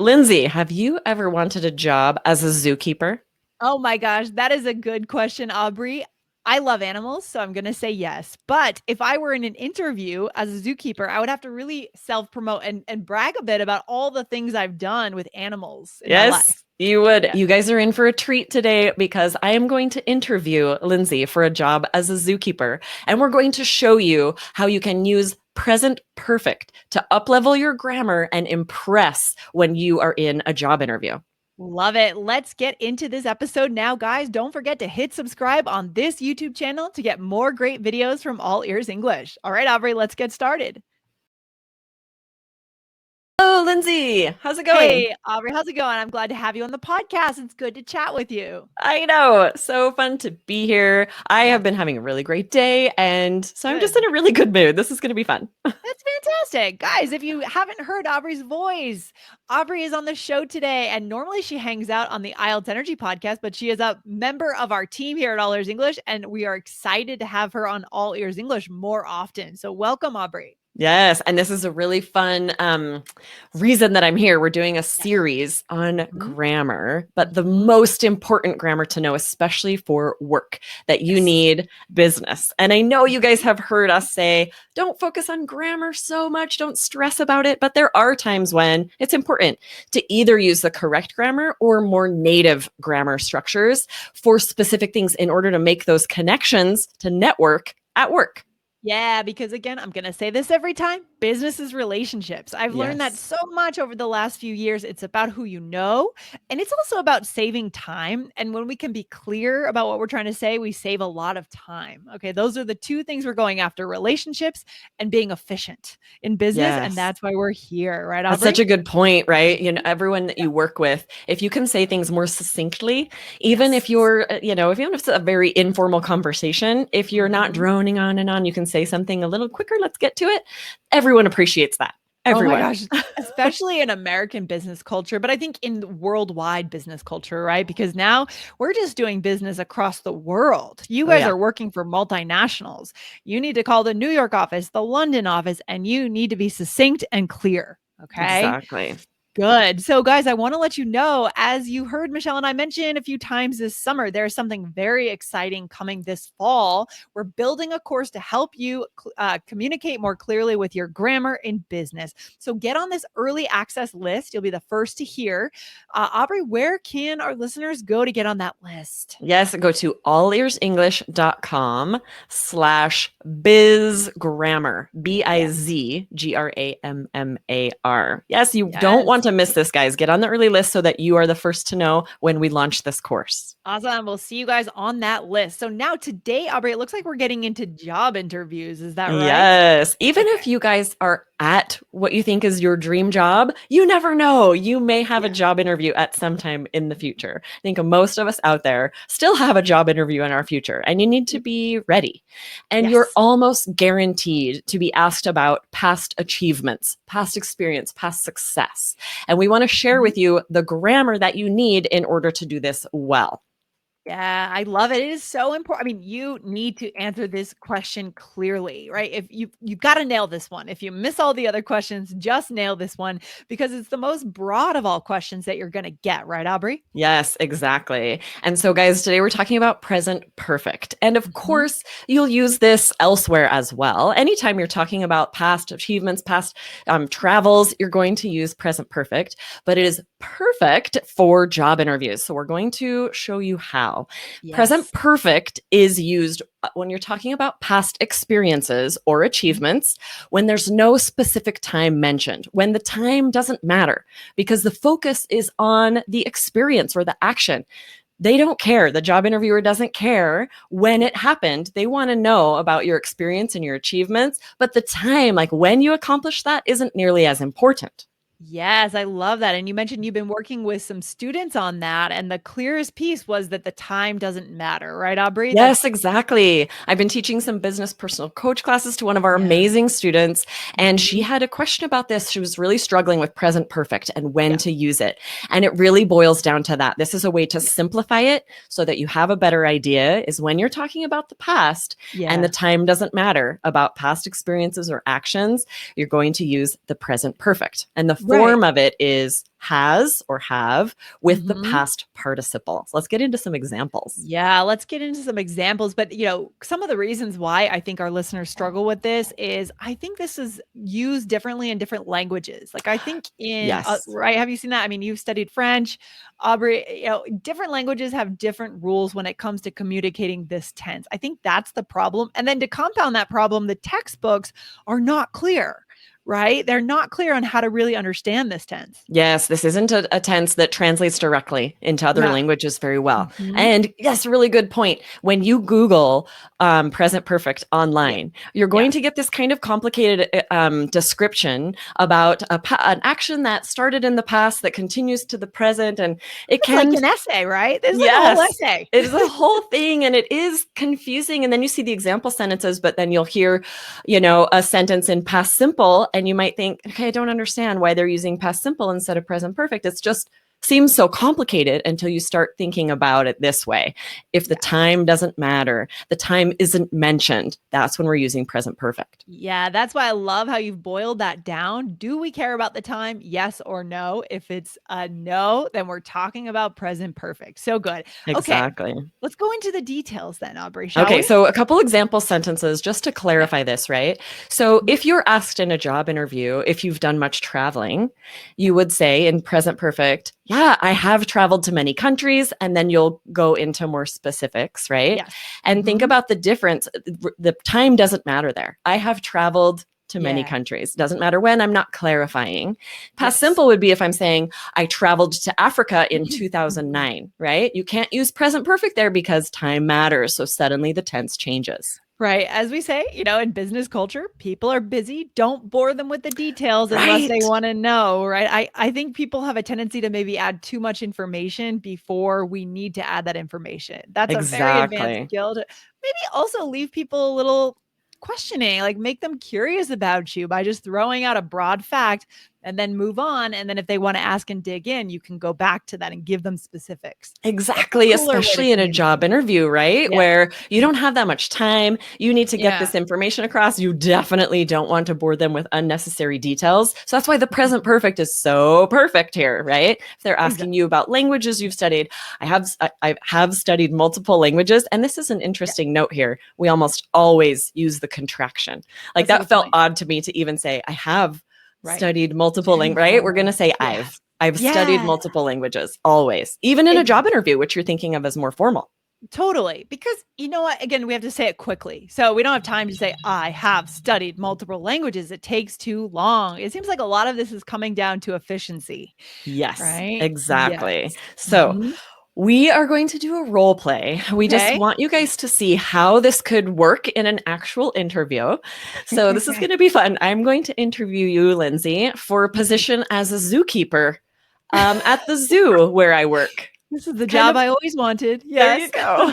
Lindsay, have you ever wanted a job as a zookeeper? Oh my gosh, that is a good question, Aubrey. I love animals, so I'm going to say yes. But if I were in an interview as a zookeeper, I would have to really self promote and brag a bit about all the things I've done with animals in my Yes, life. you would. Yeah. You guys are in for a treat today because I am going to interview Lindsay for a job as a zookeeper. And we're going to show you how you can use present perfect to uplevel your grammar and impress when you are in a job interview. Love it. Let's get into this episode now, guys. Don't forget to hit subscribe on this YouTube channel to get more great videos from All Ears English. All right, Aubrey, let's get started. Oh, Lindsay, how's it going? Hey, Aubrey, how's it going? I'm glad to have you on the podcast. It's good to chat with you. I know. So fun to be here. I have Yes, been having a really great day. And so I'm just good. in a really good mood. This is going to be fun. That's fantastic. Guys, if you haven't heard Aubrey's voice, Aubrey is on the show today. And normally she hangs out on the IELTS Energy podcast, but she is a member of our team here at All Ears English. And we are excited to have her on All Ears English more often. So welcome, Aubrey. Yes, and this is a really fun reason that I'm here. We're doing a Yes. series on Mhm. grammar, but the Mhm. most important grammar to know, especially for work, that you Yes. need business. And I know you guys Mhm. have heard us say, don't focus on grammar so much, don't stress about it. But there are times when it's important to either use the correct grammar or more native grammar structures for specific things in order to make those connections to network at work. Yeah, because again, I'm going to say this every time, business is relationships. I've learned that Yes. so much over the last few years. It's about who you know, and it's also about saving time. And when we can be clear about what we're trying to say, we save a lot of time. Okay, those are the two things we're going after, relationships and being efficient in business. And Yes. that's why we're here, right, That's such Aubrey? a good point, right? Everyone that you work with, if you can say things more succinctly, even if Yes. you're, even if it's a very informal conversation, if you're not Mhm. droning on and on, you can say something a little quicker. Let's get to it. Everyone appreciates that. Oh my Everyone. gosh, especially in American business culture, but I think in worldwide business culture, right? Because now we're just doing business across the world. You Oh, guys yeah, are working for multinationals. You need to call the New York office, the London office, and you need to be succinct and clear. Okay. exactly. Good. So, guys, I want to let you know, as you heard Michelle and I mention a few times this summer, there's something very exciting coming this fall. We're building a course to help you communicate more clearly with your grammar in business. So, get on this early access list. You'll be the first to hear. Aubrey, where can our listeners go to get on that list? Yes, go to allearsenglish.com/bizgrammar, Yes. BIZGRAMMAR. Yes, you don't Yes. want to miss this, guys. Get on the early list so that you are the first to know when we launch this course. Awesome. We'll see you guys on that list. So, now today, Aubrey, it looks like we're getting into job interviews. Is that right? Yes. Even Okay. if you guys are at what you think is your dream job, you never know. You may have a Yeah. job interview at some time in the future. I think most of us out there still have a job interview in our future, and you need to be ready. And you're Yes. almost guaranteed to be asked about past achievements, past experience, past success. And we want to share Mhm. with you the grammar that you need in order to do this well. Yeah, I love it. It is so important. I mean, you need to answer this question clearly, right? If you've got to nail this one. If you miss all the other questions, just nail this one because it's the most broad of all questions that you're going to get, right, Aubrey? Yes, exactly. And so, guys, today we're talking about present perfect. And of Mhm. course, you'll use this elsewhere as well. Anytime you're talking about past achievements, past travels, you're going to use present perfect, but it is perfect for job interviews. So, we're going to show you how. Present Yes. perfect is used when you're talking about past experiences or Mhm. achievements when there's no specific time mentioned, when the time doesn't matter because the focus is on the experience or the action. They don't care. The job interviewer doesn't care when Yeah. it happened. They want to know about your experience and your achievements, but the time, like when you accomplish that, isn't nearly as important. Yes, I love that. And you mentioned you've been working with some students on that. And the clearest piece was that the time doesn't matter, right, Aubrey? Yes, That's, exactly. I've been teaching some business personal coach classes to one of our yeah. amazing students, and she Mhm. had a question about this. She was really struggling with present perfect and when Yeah. to use it. And it really boils down to that. This is a way to Yeah. simplify it so that you have a better idea is when you're talking about the past and the Yeah. time doesn't matter about past experiences or actions, you're going to use the present perfect. And the Right. form of it is has or have with the Mhm. past participle. So let's get into some examples. Yeah, let's get into some examples. But, some of the reasons why I think our listeners struggle with this is I think this is used differently in different languages. Like, I think Yes. right? Have you seen that? I mean, you've studied French, Aubrey, different languages have different rules when it comes to communicating this tense. I think that's the problem. And then to compound that problem, the textbooks are not clear, right? They're not clear on how to really understand this tense. Yes, this isn't a tense that translates directly into other Yeah. languages very well. Mhm. And yes, really good point. When you Google present perfect Yeah. online, you're going Yes. to get this kind of complicated description about an action that started in the past that continues to the present. And it It's like can, an essay, right? There's like a whole yes, essay. it is a whole thing and it is confusing. And then you see the example sentences, but then you'll hear, a sentence in past simple and you might think, okay, I don't understand why they're using past simple instead of present perfect. It's just seems so complicated until you start thinking about it this way. If the Yeah. time doesn't matter, the time isn't mentioned, that's when we're using present perfect. Yeah, that's why I love how you've boiled that down. Do we care about the time? Yes or no? If it's a no, then we're talking about present perfect. So good. Okay, Exactly. let's go into the details then, Aubrey, shall Okay, we? so a couple example sentences just to Okay. clarify this, right? So Mhm. if you're asked in a job interview, if you've done much traveling, you would say in present perfect, yeah, I have traveled to many countries, and then you'll go into more specifics, right? Yes. And think Mhm. about the difference. The time doesn't matter there. I have traveled to many Yeah. countries. Doesn't matter when, I'm not clarifying. Past Yes. simple would be if I'm saying I traveled to Africa in Mhm. 2009, right? You can't use present perfect there because time matters. So suddenly the tense changes. Right. As we say, in business culture, people are busy. Don't bore them with the details unless they Right. want to know, right? I think people have a tendency to maybe add too much information before we need to add that information. That's a very advanced Exactly. skill to maybe also leave people a little questioning, like make them curious about you by just throwing out a broad fact and then move on. And then if they want to ask and dig in, you can go back to that and give them specifics. That's a Exactly, cooler way to especially in a job communicate. interview, right? Yeah. Where you don't have that much time. You need to get Yeah. this information across. You definitely don't want to bore them with unnecessary details. So that's why the present perfect is so perfect here, right? If they're asking Exactly. you about languages you've studied, I have studied multiple languages, and this is an Yeah. interesting note here. We almost always use the contraction. Like That's a that good felt point. odd to me to even say I have Right. studied multiple languages, right? We're going to say Yes. I've studied Yeah, multiple languages always, even in a ex job interview, which you're thinking of as more formal. totally, because you know what? Again, we have to say it quickly. So we don't have time to say, "I have studied multiple languages." It takes too long. It seems like a lot of this is coming down to efficiency, Yes, right? exactly. Yes. So Mhm. we are going to do a role play. We just Okay. want you guys to see how this could work in an actual interview. So this is going to be fun. I'm going to interview you, Lindsay, for a Mhm. position as a zookeeper at the zoo where I work. This is It's the kind job of I always wanted. There you Yes. go.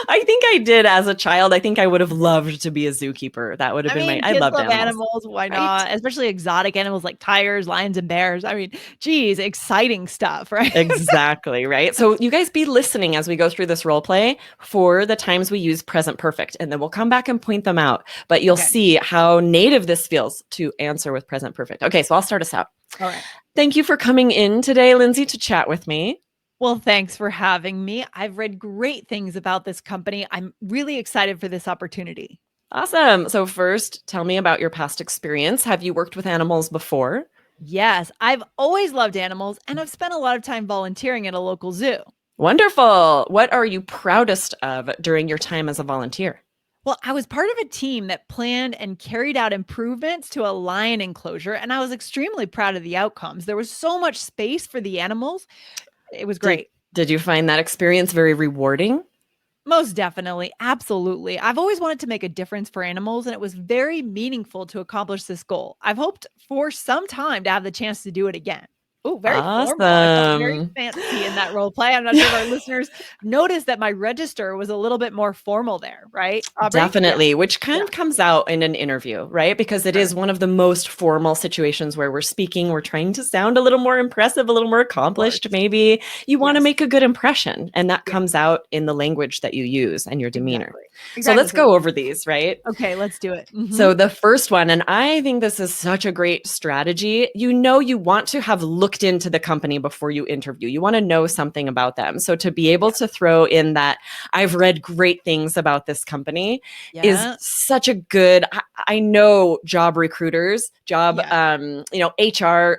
I think I did as a child. I think I would have loved to be a zookeeper. That would have I been mean, I kids loved love animals, animals, why right? not? Especially exotic animals like tigers, lions, and bears. I mean, geez, exciting stuff, right? Exactly, right? So you guys be listening as we go through this role play for the times we use present perfect, and then we'll come back and point them out. But you'll Okay. see how native this feels to answer with present perfect. Okay, so I'll start us out. All right. Thank you for coming in today, Lindsay, to chat with me. Well, thanks for having me. I've read great things about this company. I'm really excited for this opportunity. Awesome. So first, tell me about your past experience. Have you worked with animals before? Yes, I've always loved animals and I've spent a lot of time volunteering at a local zoo. Wonderful. What are you proudest of during your time as a volunteer? Well, I was part of a team that planned and carried out improvements to a lion enclosure, and I was extremely proud of the outcomes. There was so much space for the animals. It was Did great. did you find that experience very rewarding? Most definitely. Absolutely. I've always wanted to make a difference for animals, and it was very meaningful to accomplish this goal. I've hoped for some time to have the chance to do it again. Oh, very formal. I felt very Awesome. fancy in that role play. I'm not sure if our listeners noticed that my register was a little bit more formal there, right, Aubrey? Yeah. Definitely, which kind Yeah. of comes out in an interview, right? Because it Sure. is one of the most formal situations where we're speaking, we're trying to sound a little more impressive, a little more Of course. accomplished, maybe. You want to Yes. make a good impression, and that Yeah. comes out in the language that you use and your demeanor. Exactly. So Exactly. let's So go over these, right? okay, let's do it. So the first one, and I think this is such a great strategy, you want to have looked into the company before you interview. You want to know something about them. So to be able to throw in that I've read great things about this company is Yeah. such a good, I know job recruiters, Yeah. HR HR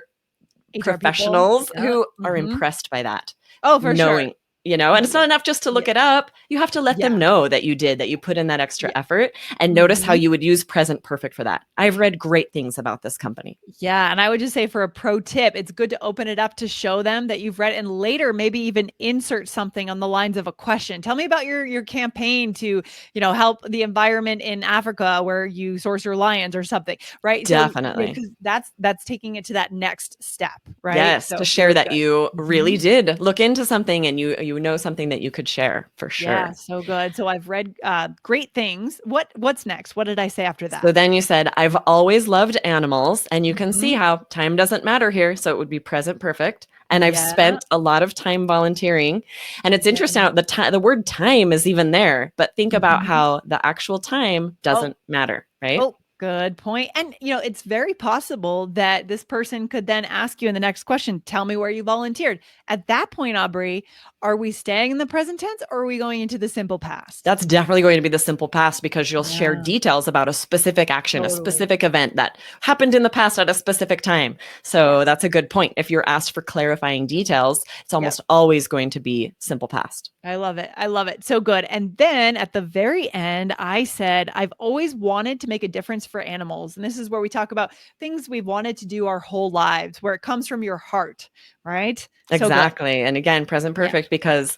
people. professionals Yeah. who are impressed by that, Oh, for sure. knowing, and it's not enough just to look Yeah. it up. You have to let them Yeah. know that that you put in that extra Yeah. effort, and notice how you would use present perfect for that. I've read great things about this company. Yeah, and I would just say for a pro tip, it's good to open it up to show them that you've read, and later maybe even insert something on the lines of a question. Tell me about your campaign to, help the environment in Africa where you source your lions or something, right? So, Definitely. because that's taking it to that next step, right? Yes, to So share really that good. you really Mhm. did look into something and you know something that you could share for Yeah, sure. so good. So I've read great things. What's next? What did I say after So that? then you said, I've always loved animals, and you can see Mhm. how time doesn't matter here. So it would be present perfect. And I've Yeah. spent a lot of time volunteering. And it's Yeah. interesting how the word time is even there, but think about Mhm. how the actual time Oh, doesn't matter, right? Oh, good point. And, it's very possible that this person could then ask you in the next question, tell me where you volunteered. At that point, Aubrey, are we staying in the present tense or are we going into the simple past? That's definitely going to be the simple past because you'll share Yeah, details about a specific action, a totally. specific event that happened in the past at a specific time. So Yes. that's a good point. If you're asked for clarifying details, it's Yep. almost always going to be simple past. I love it. I love it. So good. And then at the very end, I said, I've always wanted to make a difference for animals. And this is where we talk about things we've wanted to do our whole lives, where it comes from your heart, right? So good. Exactly. And again, present Yeah. perfect because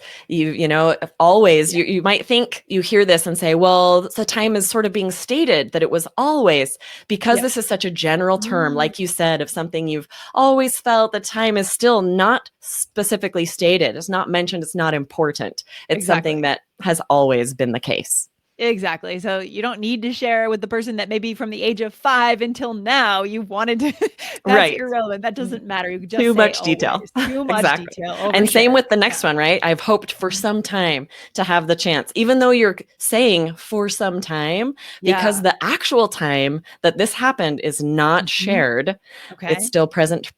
always Yeah. you might think you hear this and say, well, the time is sort of being stated that it was always because Yeah. this is such a general term, Mm, like you said, of something you've always felt the time is still not specifically stated. It's not mentioned. It's not important. It's something exactly. that has always been the case. Exactly. So you don't need to share with the person that maybe from the age of 5 until now you wanted to that's Right. irrelevant. That doesn't matter. You could just Too say much detail. always. Too much Exactly. detail, And same overshare. with the Yeah. next one, right? I've hoped for Mhm. some time to have the chance, even though you're saying for some time, because Yeah. the actual time that this happened is not Mhm. shared. It's Okay. still present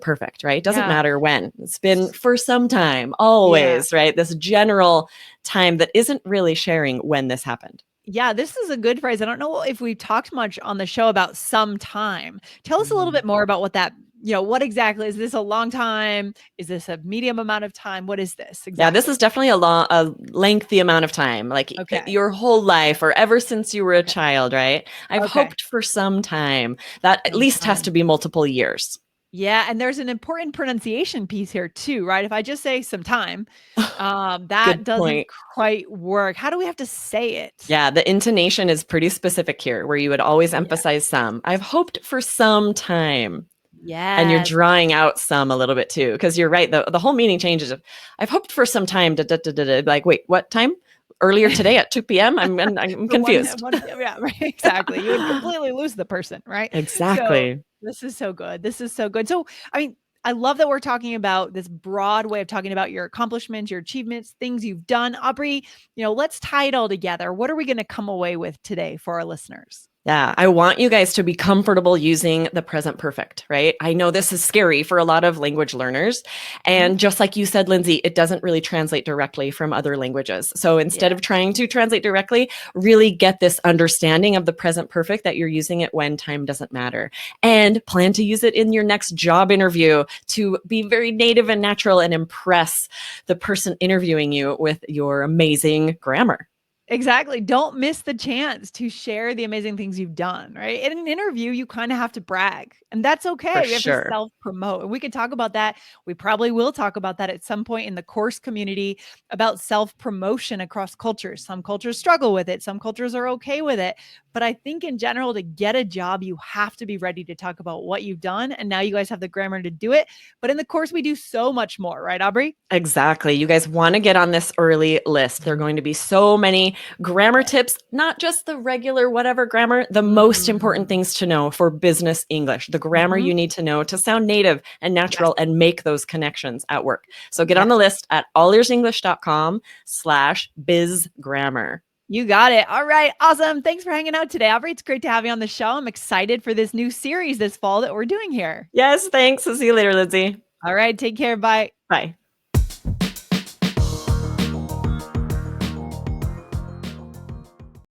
perfect, right? It doesn't Yeah. matter when. It's been S for some time, Yeah. always, right? This general time that isn't really sharing when this happened. Yeah, this is a good phrase. I don't know if we've talked much on the show about some time. Tell us a little Mm. bit more about what exactly is this a long time? Is this a medium amount of time? What is this Yeah, this exactly? is definitely a lengthy amount of time, like Okay. your whole Yeah. life or ever since you were a Okay. child, right? I've Okay. hoped for some time. That at Some least has to time. be multiple years. Yeah, and there's an important pronunciation piece here too, right? If I just say some time, Good that doesn't point. quite work. How do we have to say it? Yeah, the intonation is pretty specific here, where you would always Yeah. emphasize some. I've hoped for some time. And you're Yes. drawing out some a little bit too, because you're right. The whole meaning changes. I've hoped for some time. Like, wait, what time? Earlier today at 2 p.m. I'm For one confused. one yeah, right, exactly. You would completely lose the person, right? So, Exactly. this is so good. This is so good. So, I mean, I love that we're talking about this broad way of talking about your accomplishments, your achievements, things you've done. Aubrey, let's tie it all together. What are we gonna come away with today for our listeners? Yeah, I want you guys to be comfortable using the present perfect, right? I know this is scary for a lot of language learners. Mhm. And just like you said, Lindsay, it doesn't really translate directly from other languages. So instead Yeah. of trying to translate directly, really get this understanding of the present perfect that you're using it when time doesn't matter. And plan to use it in your next job interview to be very native and natural and impress the person interviewing you with your amazing grammar. Exactly. Don't miss the chance to share the amazing things you've done, right? In an interview, you kind of have to brag, and that's For okay. We have to sure. self-promote. And we can talk about that. We probably will talk about that at some point in the course community about self-promotion across cultures. Some cultures struggle with it, some cultures are okay with it. But I think in general, to get a job, you have to be ready to talk about what you've done. And now you guys have the grammar to do it. But in the course, we do so much more, right, Aubrey? Exactly. You guys want to get on this early list. There are going to be so many grammar tips, not just the regular whatever grammar, the most important Mm. things to know for business English, the grammar Mhm. you need to know to sound native and Yes. natural and make those connections at work. So get on the Yes. list at allearsenglish.com/bizgrammar. You got it. All right. Awesome. Thanks for hanging out today, Aubrey. It's great to have you on the show. I'm excited for this new series this fall that we're doing here. Yes, thanks. I'll see you later, Lindsay. All right. Take care. Bye. Bye.